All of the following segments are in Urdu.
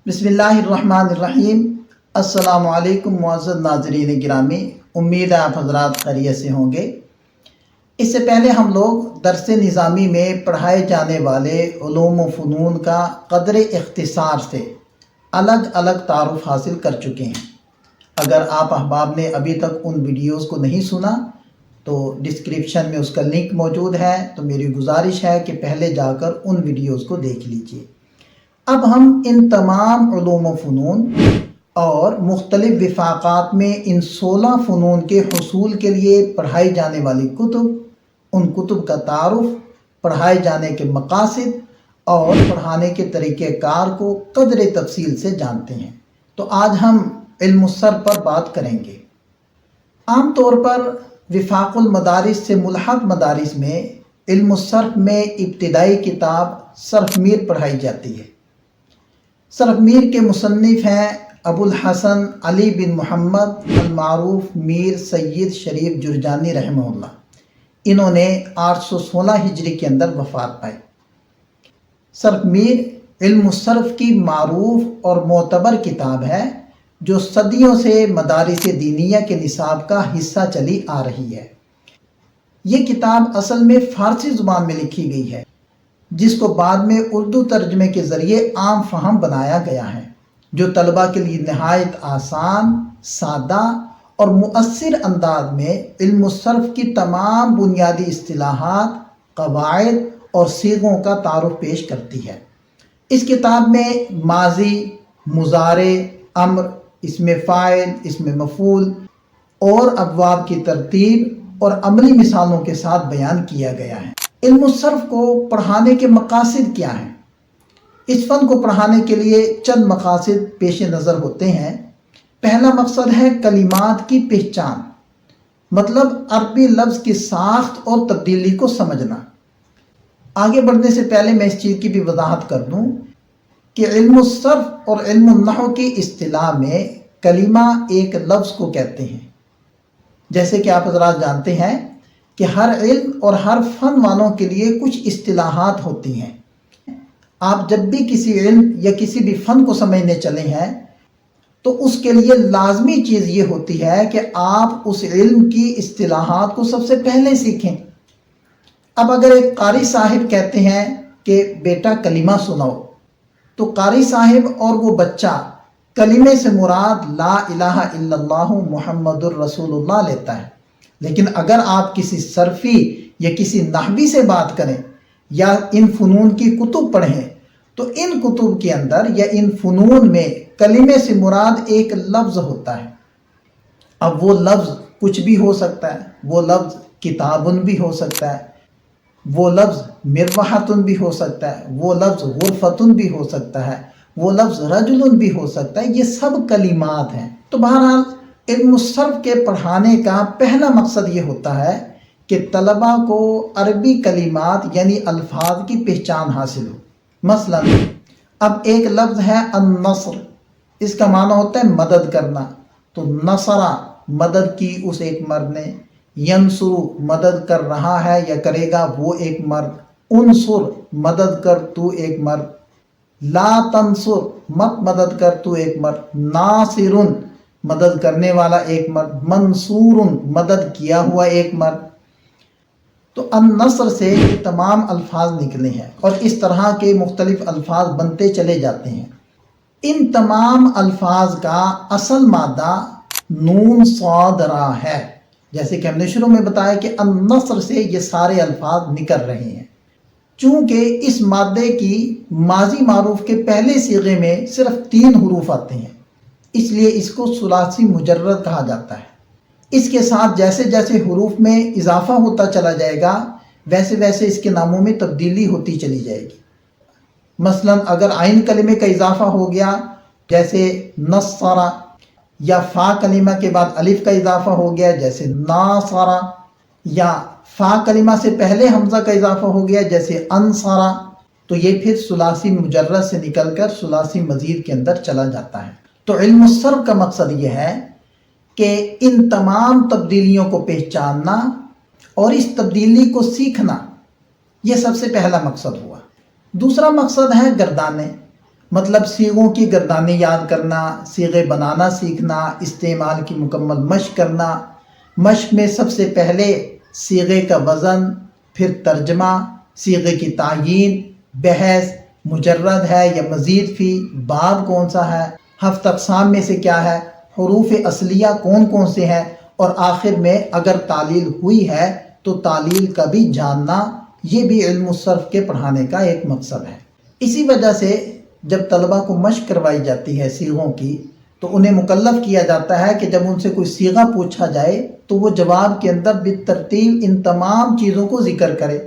بسم اللہ الرحمن الرحیم۔ السلام علیکم معزز ناظرین گرامی، امید ہے آپ حضرات خیریت سے ہوں گے۔ اس سے پہلے ہم لوگ درس نظامی میں پڑھائے جانے والے علوم و فنون کا قدر اختصار سے الگ الگ تعارف حاصل کر چکے ہیں۔ اگر آپ احباب نے ابھی تک ان ویڈیوز کو نہیں سنا تو ڈسکرپشن میں اس کا لنک موجود ہے، تو میری گزارش ہے کہ پہلے جا کر ان ویڈیوز کو دیکھ لیجئے۔ اب ہم ان تمام علوم و فنون اور مختلف وفاقات میں ان 16 فنون کے حصول کے لیے پڑھائی جانے والی کتب، ان کتب کا تعارف، پڑھائے جانے کے مقاصد اور پڑھانے کے طریقہ کار کو قدر تفصیل سے جانتے ہیں۔ تو آج ہم علم الصرف پر بات کریں گے۔ عام طور پر وفاق المدارس سے ملحق مدارس میں علم الصرف میں ابتدائی کتاب صرف میر پڑھائی جاتی ہے۔ صرف میر کے مصنف ہیں ابو الحسن علی بن محمد المعروف میر سید شریف جرجانی رحمہ اللہ۔ انہوں نے 816 ہجری کے اندر وفات پائی۔ صرف میر علم الصرف کی معروف اور معتبر کتاب ہے جو صدیوں سے مدارس دینیہ کے نصاب کا حصہ چلی آ رہی ہے۔ یہ کتاب اصل میں فارسی زبان میں لکھی گئی ہے، جس کو بعد میں اردو ترجمے کے ذریعے عام فہم بنایا گیا ہے، جو طلباء کے لیے نہایت آسان، سادہ اور مؤثر انداز میں علم الصرف کی تمام بنیادی اصطلاحات، قواعد اور صیغوں کا تعارف پیش کرتی ہے۔ اس کتاب میں ماضی، مضارع، امر، اسم فاعل، اسم مفعول اور ابواب کی ترتیب اور عملی مثالوں کے ساتھ بیان کیا گیا ہے۔ علم الصرف کو پڑھانے کے مقاصد کیا ہیں؟ اس فن کو پڑھانے کے لیے چند مقاصد پیش نظر ہوتے ہیں۔ پہلا مقصد ہے کلمات کی پہچان، مطلب عربی لفظ کی ساخت اور تبدیلی کو سمجھنا۔ آگے بڑھنے سے پہلے میں اس چیز کی بھی وضاحت کر دوں کہ علم الصرف اور علم النحو کی اصطلاح میں کلمہ ایک لفظ کو کہتے ہیں۔ جیسے کہ آپ حضرات جانتے ہیں کہ ہر علم اور ہر فن والوں کے لیے کچھ اصطلاحات ہوتی ہیں۔ آپ جب بھی کسی علم یا کسی بھی فن کو سمجھنے چلے ہیں تو اس کے لیے لازمی چیز یہ ہوتی ہے کہ آپ اس علم کی اصطلاحات کو سب سے پہلے سیکھیں۔ اب اگر ایک قاری صاحب کہتے ہیں کہ بیٹا کلمہ سناؤ، تو قاری صاحب اور وہ بچہ کلمے سے مراد لا الہ الا اللہ محمد الرسول اللہ لیتا ہے۔ لیکن اگر آپ کسی صرفی یا کسی نحوی سے بات کریں یا ان فنون کی کتب پڑھیں تو ان کتب کے اندر یا ان فنون میں کلمے سے مراد ایک لفظ ہوتا ہے۔ اب وہ لفظ کچھ بھی ہو سکتا ہے، وہ لفظ کتابن بھی ہو سکتا ہے، وہ لفظ مروحتن بھی ہو سکتا ہے، وہ لفظ غرفتن بھی ہو سکتا ہے، وہ لفظ رجلن بھی ہو سکتا ہے۔ یہ سب کلمات ہیں۔ تو بہرحال علم الصرف کے پڑھانے کا پہلا مقصد یہ ہوتا ہے کہ طلباء کو عربی کلمات یعنی الفاظ کی پہچان حاصل ہو۔ مثلا اب ایک لفظ ہے النصر، اس کا معنی ہوتا ہے مدد کرنا۔ تو نصرہ مدد کی اس ایک مرد نے، ینصر مدد کر رہا ہے یا کرے گا وہ ایک مرد، انصر مدد کر تو ایک مرد، لا تنصر مت مدد کر تو ایک مرد، ناصرن مدد کرنے والا ایک مرد، منصور مدد کیا ہوا ایک مرد۔ تو النصر سے یہ تمام الفاظ نکلے ہیں اور اس طرح کے مختلف الفاظ بنتے چلے جاتے ہیں۔ ان تمام الفاظ کا اصل مادہ نون صاد را ہے، جیسے کہ ہم نے شروع میں بتایا کہ النصر سے یہ سارے الفاظ نکل رہے ہیں۔ چونکہ اس مادے کی ماضی معروف کے پہلے صیغے میں صرف 3 حروف آتے ہیں، اس لیے اس کو ثلاثی مجرد کہا جاتا ہے۔ اس کے ساتھ جیسے جیسے حروف میں اضافہ ہوتا چلا جائے گا ویسے ویسے اس کے ناموں میں تبدیلی ہوتی چلی جائے گی۔ مثلا اگر عین کلمے کا اضافہ ہو گیا جیسے نصرہ، یا فا کلمہ کے بعد الف کا اضافہ ہو گیا جیسے ناصرہ، یا فا کلمہ سے پہلے حمزہ کا اضافہ ہو گیا جیسے انصرہ، تو یہ پھر ثلاثی مجرد سے نکل کر ثلاثی مزید کے اندر چلا جاتا ہے۔ تو علم الصرف کا مقصد یہ ہے کہ ان تمام تبدیلیوں کو پہچاننا اور اس تبدیلی کو سیکھنا، یہ سب سے پہلا مقصد ہوا۔ دوسرا مقصد ہے گردانے، مطلب صیغوں کی گردانیں یاد کرنا، صیغے بنانا سیکھنا، استعمال کی مکمل مشق کرنا۔ مشق میں سب سے پہلے صیغے کا وزن، پھر ترجمہ، صیغے کی تعیین، بحث، مجرد ہے یا مزید فی، باب کون سا ہے، 7 اقسام میں سے کیا ہے، حروف اصلیہ کون کون سے ہیں، اور آخر میں اگر تعلیل ہوئی ہے تو تعلیل کا بھی جاننا۔ یہ بھی علم الصرف کے پڑھانے کا ایک مقصد ہے۔ اسی وجہ سے جب طلبہ کو مشق کروائی جاتی ہے صیغوں کی، تو انہیں مکلف کیا جاتا ہے کہ جب ان سے کوئی صیغہ پوچھا جائے تو وہ جواب کے اندر بالترتیب ان تمام چیزوں کو ذکر کرے۔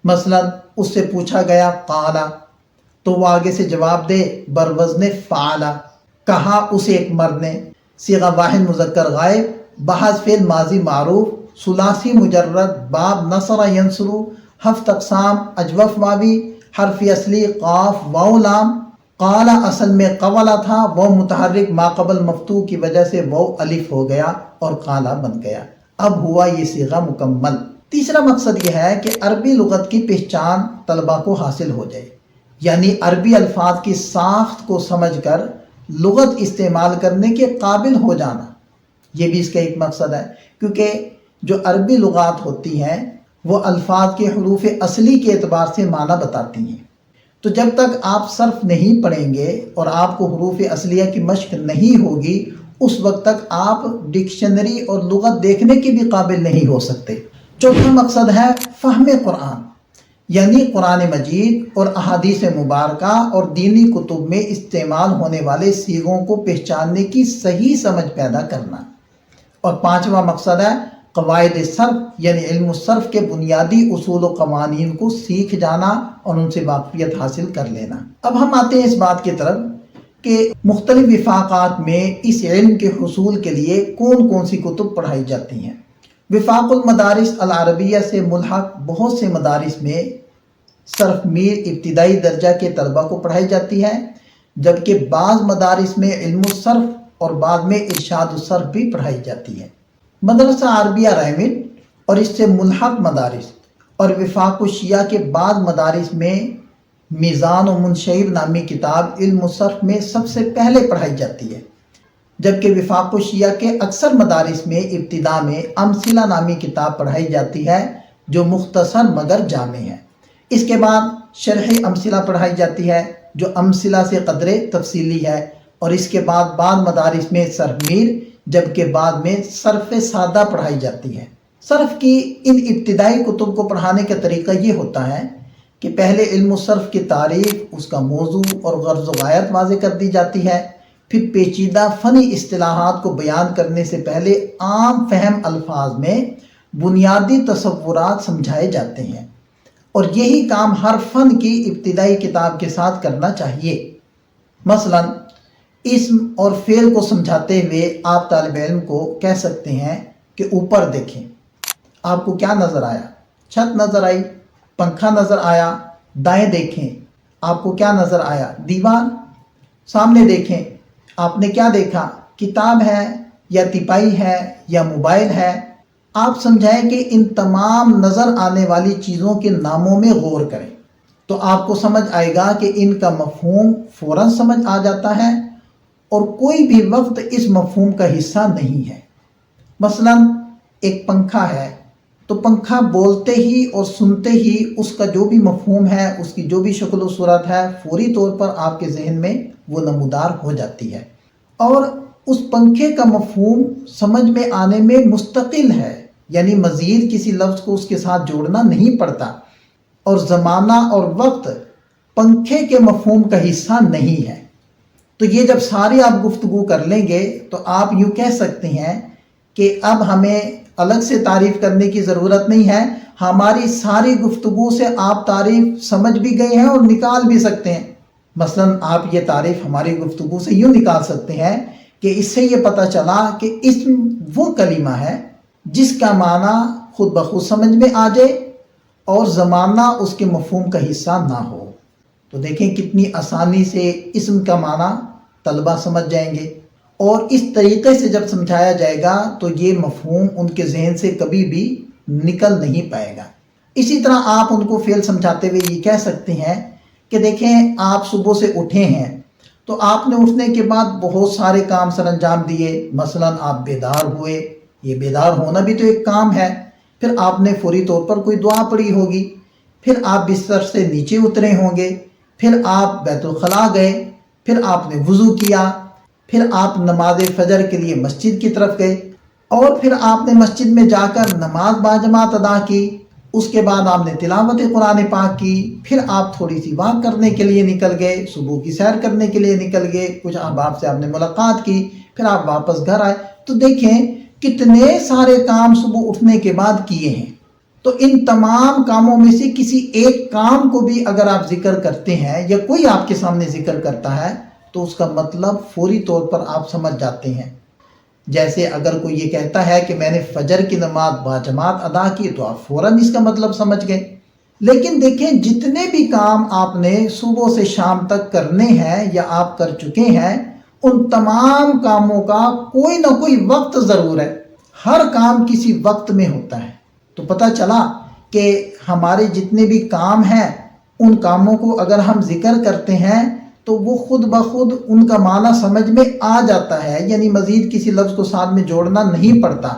مثلا اس سے پوچھا گیا قالا، تو وہ آگے سے جواب دے بروزن فعلا، کہا اسے ایک مرد نے، صیغہ واحد مذکر غائب، بحث فعل ماضی معروف، ثلاثی مجرد، باب نصر ینصر، 7 اقسام، اجوف واوی، حرف اصلی قاف واو لام، قالا اصل میں قولا تھا، وہ متحرک ما قبل مفتوح کی وجہ سے وہ الف ہو گیا اور قالا بن گیا۔ اب ہوا یہ صیغہ مکمل۔ تیسرا مقصد یہ ہے کہ عربی لغت کی پہچان طلبہ کو حاصل ہو جائے، یعنی عربی الفاظ کی ساخت کو سمجھ کر لغت استعمال کرنے کے قابل ہو جانا، یہ بھی اس کا ایک مقصد ہے، کیونکہ جو عربی لغات ہوتی ہیں وہ الفاظ کے حروف اصلی کے اعتبار سے معنی بتاتی ہیں۔ تو جب تک آپ صرف نہیں پڑھیں گے اور آپ کو حروف اصلیہ کی مشق نہیں ہوگی، اس وقت تک آپ ڈکشنری اور لغت دیکھنے کے بھی قابل نہیں ہو سکتے۔ چوتھا مقصد ہے فہم قرآن، یعنی قرآن مجید اور احادیث مبارکہ اور دینی کتب میں استعمال ہونے والے صیغوں کو پہچاننے کی صحیح سمجھ پیدا کرنا۔ اور پانچواں مقصد ہے قواعد صرف، یعنی علم الصرف کے بنیادی اصول و قوانین کو سیکھ جانا اور ان سے واقفیت حاصل کر لینا۔ اب ہم آتے ہیں اس بات کی طرف کہ مختلف وفاقات میں اس علم کے حصول کے لیے کون کون سی کتب پڑھائی جاتی ہیں۔ وفاق المدارس العربیہ سے ملحق بہت سے مدارس میں صرف میر ابتدائی درجہ کے طلبہ کو پڑھائی جاتی ہے، جبکہ بعض مدارس میں علم الصرف اور بعد میں ارشاد الصرف بھی پڑھائی جاتی ہے۔ مدرسہ عربیہ رائمن اور اس سے ملحق مدارس اور وفاق الشیعہ کے بعض مدارس میں میزان و منشعب نامی کتاب علم الصرف میں سب سے پہلے پڑھائی جاتی ہے، جبکہ وفاق الشیعہ کے اکثر مدارس میں ابتدا میں امثلہ نامی کتاب پڑھائی جاتی ہے جو مختصر مگر جامع ہے۔ اس کے بعد شرح امثلہ پڑھائی جاتی ہے جو امثلہ سے قدرے تفصیلی ہے، اور اس کے بعد بعض مدارس میں صرف میر، جبکہ بعد میں صرف سادہ پڑھائی جاتی ہے۔ صرف کی ان ابتدائی کتب کو پڑھانے کا طریقہ یہ ہوتا ہے کہ پہلے علم الصرف کی تعریف، اس کا موضوع اور غرض و غایت واضح کر دی جاتی ہے، پھر پیچیدہ فنی اصطلاحات کو بیان کرنے سے پہلے عام فہم الفاظ میں بنیادی تصورات سمجھائے جاتے ہیں، اور یہی کام ہر فن کی ابتدائی کتاب کے ساتھ کرنا چاہیے۔ مثلا اسم اور فعل کو سمجھاتے ہوئے آپ طالب علم کو کہہ سکتے ہیں کہ اوپر دیکھیں، آپ کو کیا نظر آیا؟ چھت نظر آئی، پنکھا نظر آیا۔ دائیں دیکھیں، آپ کو کیا نظر آیا؟ دیوار۔ سامنے دیکھیں، آپ نے کیا دیکھا؟ کتاب ہے یا تیپائی ہے یا موبائل ہے؟ آپ سمجھائیں کہ ان تمام نظر آنے والی چیزوں کے ناموں میں غور کریں، تو آپ کو سمجھ آئے گا کہ ان کا مفہوم فوراً سمجھ آ جاتا ہے اور کوئی بھی وقت اس مفہوم کا حصہ نہیں ہے۔ مثلا ایک پنکھا ہے تو پنکھا بولتے ہی اور سنتے ہی اس کا جو بھی مفہوم ہے، اس کی جو بھی شکل و صورت ہے، فوری طور پر آپ کے ذہن میں وہ نمودار ہو جاتی ہے، اور اس پنکھے کا مفہوم سمجھ میں آنے میں مستقل ہے، یعنی مزید کسی لفظ کو اس کے ساتھ جوڑنا نہیں پڑتا، اور زمانہ اور وقت پنکھے کے مفہوم کا حصہ نہیں ہے۔ تو یہ جب ساری آپ گفتگو کر لیں گے تو آپ یوں کہہ سکتے ہیں کہ اب ہمیں الگ سے تعریف کرنے کی ضرورت نہیں ہے، ہماری ساری گفتگو سے آپ تعریف سمجھ بھی گئے ہیں اور نکال بھی سکتے ہیں۔ مثلا آپ یہ تعریف ہماری گفتگو سے یوں نکال سکتے ہیں کہ اس سے یہ پتہ چلا کہ اسم وہ کلمہ ہے جس کا معنی خود بخود سمجھ میں آ جائے اور زمانہ اس کے مفہوم کا حصہ نہ ہو۔ تو دیکھیں کتنی آسانی سے اسم کا معنی طلبہ سمجھ جائیں گے، اور اس طریقے سے جب سمجھایا جائے گا تو یہ مفہوم ان کے ذہن سے کبھی بھی نکل نہیں پائے گا۔ اسی طرح آپ ان کو فعل سمجھاتے ہوئے یہ کہہ سکتے ہیں کہ دیکھیں آپ صبح سے اٹھے ہیں تو آپ نے اٹھنے کے بعد بہت سارے کام سر انجام دیے، مثلا آپ بیدار ہوئے، یہ بیدار ہونا بھی تو ایک کام ہے، پھر آپ نے فوری طور پر کوئی دعا پڑھی ہوگی، پھر آپ بستر سے نیچے اترے ہوں گے، پھر آپ بیت الخلاء گئے، پھر آپ نے وضو کیا، پھر آپ نماز فجر کے لیے مسجد کی طرف گئے، اور پھر آپ نے مسجد میں جا کر نماز باجماعت ادا کی، اس کے بعد آپ نے تلاوت قرآن پاک کی، پھر آپ تھوڑی سی واک کرنے کے لیے نکل گئے، صبح کی سیر کرنے کے لیے نکل گئے، کچھ احباب سے آپ نے ملاقات کی، پھر آپ واپس گھر آئے۔ تو دیکھیں کتنے سارے کام صبح اٹھنے کے بعد کیے ہیں۔ تو ان تمام کاموں میں سے کسی ایک کام کو بھی اگر آپ ذکر کرتے ہیں یا کوئی آپ کے سامنے ذکر کرتا ہے تو اس کا مطلب فوری طور پر آپ سمجھ جاتے ہیں۔ جیسے اگر کوئی یہ کہتا ہے کہ میں نے فجر کی نماز باجماعت ادا کی تو آپ فوراً اس کا مطلب سمجھ گئے۔ لیکن دیکھیں جتنے بھی کام آپ نے صبح سے شام تک کرنے ہیں یا آپ کر چکے ہیں، ان تمام کاموں کا کوئی نہ کوئی وقت ضرور ہے، ہر کام کسی وقت میں ہوتا ہے۔ تو پتہ چلا کہ ہمارے جتنے بھی کام ہیں ان کاموں کو اگر ہم ذکر کرتے ہیں تو وہ خود بخود ان کا معنی سمجھ میں آ جاتا ہے، یعنی مزید کسی لفظ کو ساتھ میں جوڑنا نہیں پڑتا،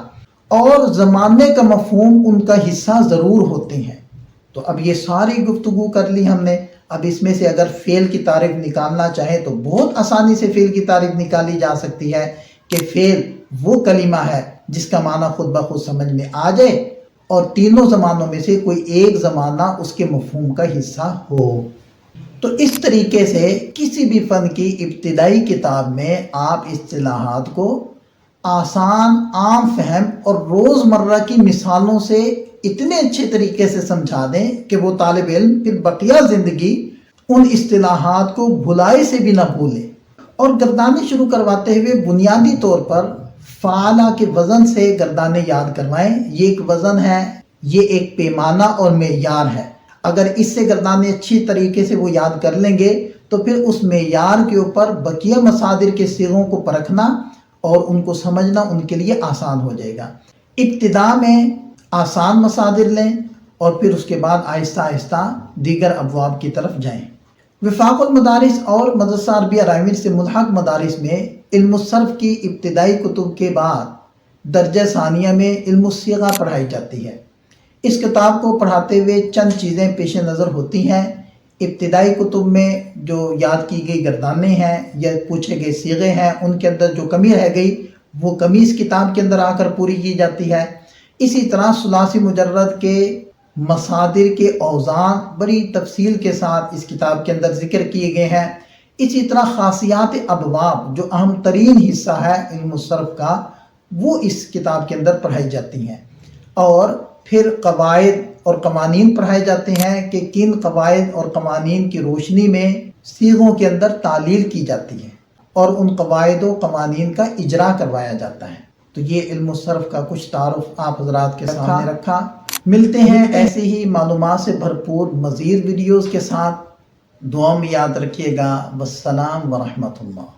اور زمانے کا مفہوم ان کا حصہ ضرور ہوتے ہیں۔ تو اب یہ ساری گفتگو کر لی ہم نے، اب اس میں سے اگر فعل کی تعریف نکالنا چاہیں تو بہت آسانی سے فعل کی تعریف نکالی جا سکتی ہے کہ فعل وہ کلمہ ہے جس کا معنی خود بخود سمجھ میں آ جائے اور تینوں زمانوں میں سے کوئی ایک زمانہ اس کے مفہوم کا حصہ ہو۔ تو اس طریقے سے کسی بھی فن کی ابتدائی کتاب میں آپ اصطلاحات کو آسان، عام فہم اور روزمرہ کی مثالوں سے اتنے اچھے طریقے سے سمجھا دیں کہ وہ طالب علم پھر بقیہ زندگی ان اصطلاحات کو بھلائے سے بھی نہ بھولے۔ اور گردانے شروع کرواتے ہوئے بنیادی طور پر فعالہ کے وزن سے گردانے یاد کروائیں۔ یہ ایک وزن ہے، یہ ایک پیمانہ اور معیار ہے۔ اگر اس سے گردانے اچھی طریقے سے وہ یاد کر لیں گے تو پھر اس معیار کے اوپر بقیہ مصادر کے صیغوں کو پرکھنا اور ان کو سمجھنا ان کے لیے آسان ہو جائے گا۔ ابتدا میں آسان مصادر لیں اور پھر اس کے بعد آہستہ آہستہ دیگر ابواب کی طرف جائیں۔ وفاق المدارس اور مدرسہ عربیہ رائے میر سے ملحق مدارس میں علم الصرف کی ابتدائی کتب کے بعد درجہ ثانیہ میں علم الصیغہ پڑھائی جاتی ہے۔ اس کتاب کو پڑھاتے ہوئے چند چیزیں پیش نظر ہوتی ہیں۔ ابتدائی کتب میں جو یاد کی گئی گردانے ہیں یا پوچھے گئے صیغے ہیں، ان کے اندر جو کمی رہ گئی وہ کمی اس کتاب کے اندر آ کر پوری کی جاتی ہے۔ اسی طرح ثلاثی مجرد کے مصادر کے اوزان بڑی تفصیل کے ساتھ اس کتاب کے اندر ذکر کیے گئے ہیں۔ اسی طرح خاصیات ابواب جو اہم ترین حصہ ہے علم الصرف کا، وہ اس کتاب کے اندر پڑھائی جاتی ہیں۔ اور پھر قواعد اور قوانین پڑھائے جاتے ہیں کہ کن قواعد اور قوانین کی روشنی میں صیغوں کے اندر تعلیل کی جاتی ہے اور ان قواعد و قوانین کا اجرا کروایا جاتا ہے۔ تو یہ علم الصرف کا کچھ تعارف آپ حضرات کے سامنے رکھا۔ ملتے ہیں ایسے ہی معلومات سے بھرپور مزید ویڈیوز کے ساتھ۔ دعا میں یاد رکھیے گا۔ والسلام ورحمۃ اللہ۔